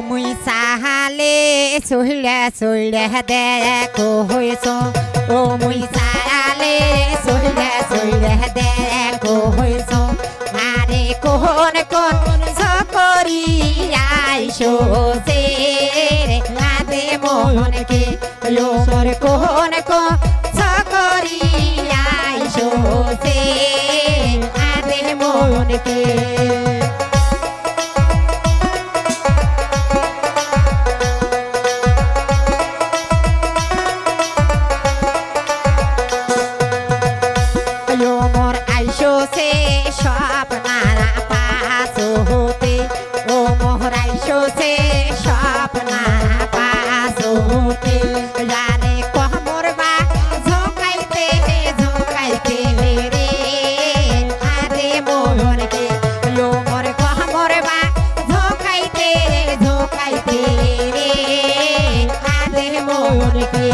মুই সাহালে সইলে সইলে দেখো হইছ ও মুই সাহালে সইলে সইলে দেখো হইছ আরে কোন কোন সকরি আইসো সে আদে মোহনকে ও মোর কোন কোন সকরি আইসো সে আদে মোহনকে স্বপ্নারা পাস হতে ও মোহরাইশো সে স্বপ্নারা পাস হতে যারে কমর বা ঝোঁকাইতে ঝোঁকাইতে রে আরে মোহনকে ও মোর কমর বা ঝোঁকাইতে ঝোঁকাইতে রে আরে মোহনকে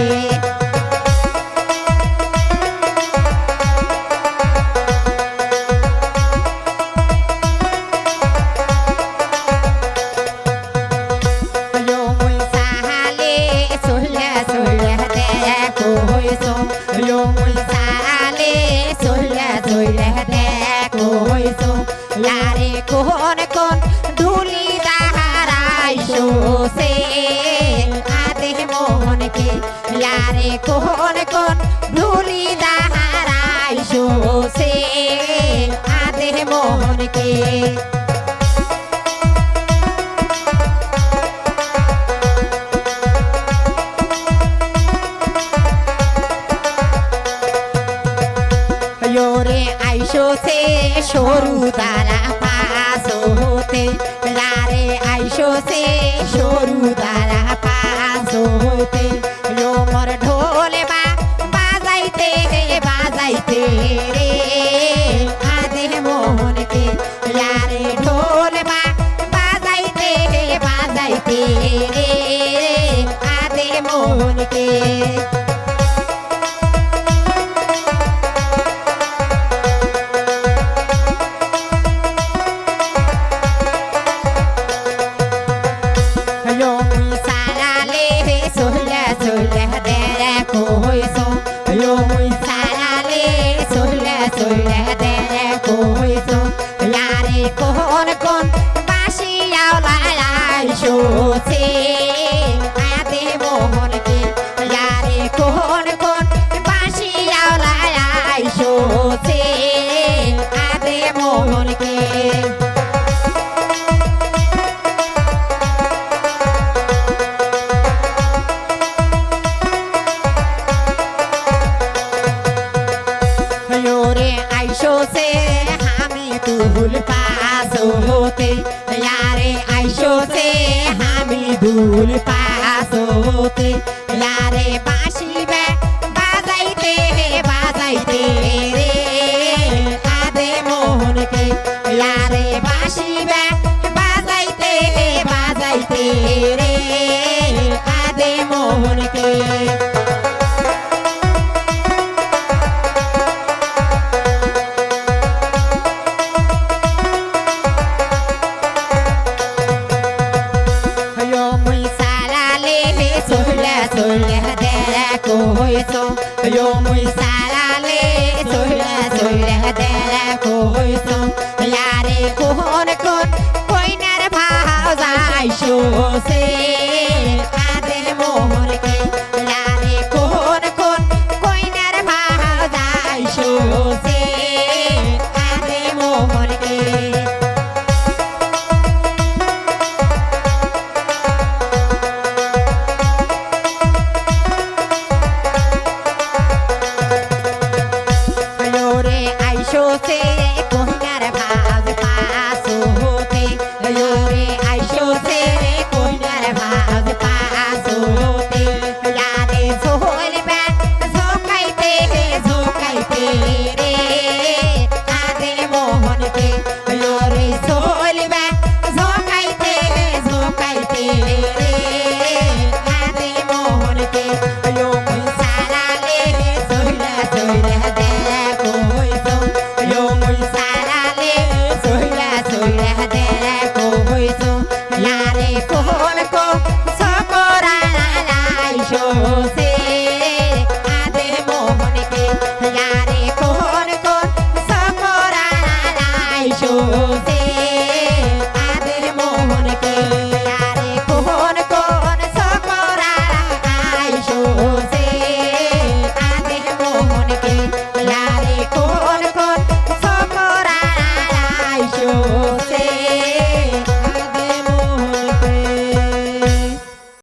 yo muy sale sola sola দেখো হইছো यारे con ধুলি দাহারাইছো সে আদে মোহনকে यारे con ধুলি দাহারাইছো সে আদে মোহনকে রে আইসো সে সরু দ্বারা পাস হতে রে আইসো সে সরু দ্বারা পাস হতে মোর ঢোলে বা বাজাইতে বাজাইতে রে আদে মোহনকে রে ঢোলে বা বাজাইতে বাজাইতে রে আদে মোহনকে দেখো হইছ yo muy sarale sola sola দেখো হইছ यारे con বাসি আইসো সে আদে মোহনকে यारे con বাসি আইসো সে আদে মোহনকে আইসো সে আমি দুল পাস হতে यारे আইসো সে আমি দুল পাস হতে यारे বাঁশি বাজাইতে বাজাইতে রে আদে মোহনকে यारे বাঁশি বাজাইতে বাজাইতে রে আদে মোহনকে sola দেখো হইছ yo muy sarale sola sola দেখো হইছ यारे con কইনার ভাও যাইছো সে আদে মোহনকে यारे con কইনার ভাও যাইছো সে আদে মোহনকে আইসো সে কইনার ভাজ পাস হতে রে আইসো সে কইনার ভাজ পাস হতে यारे ঝোলবে ঝোঁকাইতে ঝোঁকাইতে রে আদে মোহনকে রে ঝোলবে ঝোঁকাইতে ঝোঁকাইতে রে আদে মোহনকে মুই সারালে সইলা সইলা দেখো হইছ yo muy sarale sola sola দেখো হইছ यारे মন